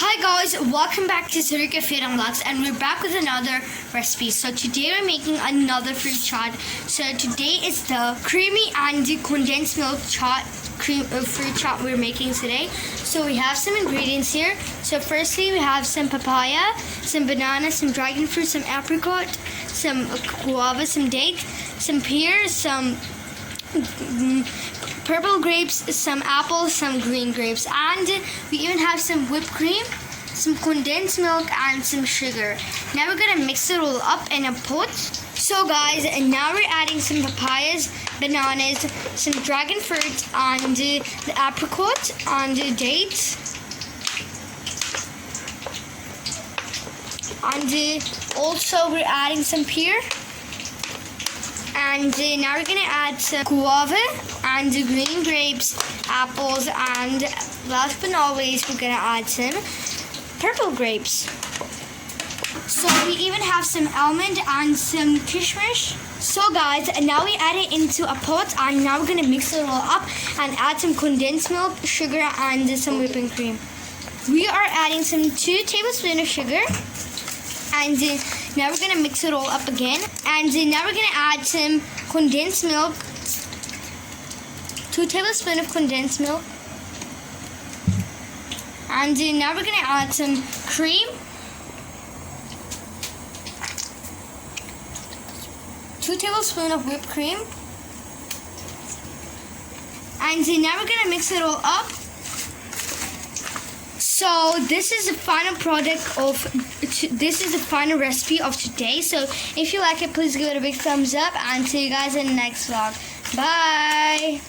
Hi guys, welcome back to Zarika Foods and Vlogs, and we're back with another recipe. So today we're making another fruit chaat. So today is the creamy and condensed milk chaat, fruit chaat we're making today. So we have some ingredients here. So firstly we have some papaya, some banana, some dragon fruit, some apricot, some guava, some date, some pears, some purple grapes, some apples, some green grapes, and we even have some whipped cream, some condensed milk, and some sugar. Now we're gonna mix it all up in a pot. So guys, and now we're adding some papayas, bananas, some dragon fruit, and the apricot, and the dates, and also we're adding some pear. And now we're gonna add some guava and green grapes, apples, and last but not least we're gonna add some purple grapes. So we even have some almond and some kishmish. So guys, and now we add it into a pot, and now we're gonna mix it all up and add some condensed milk, sugar, and some whipping cream. We are adding some 2 tablespoons of sugar, and now we're going to mix it all up again. And now we're going to add some condensed milk. 2 tablespoons of condensed milk. And now we're going to add some cream. 2 tablespoons of whipped cream. And now we're going to mix it all up. So this is the final final recipe of today. So if you like it, please give it a big thumbs up, and see you guys in the next vlog. Bye.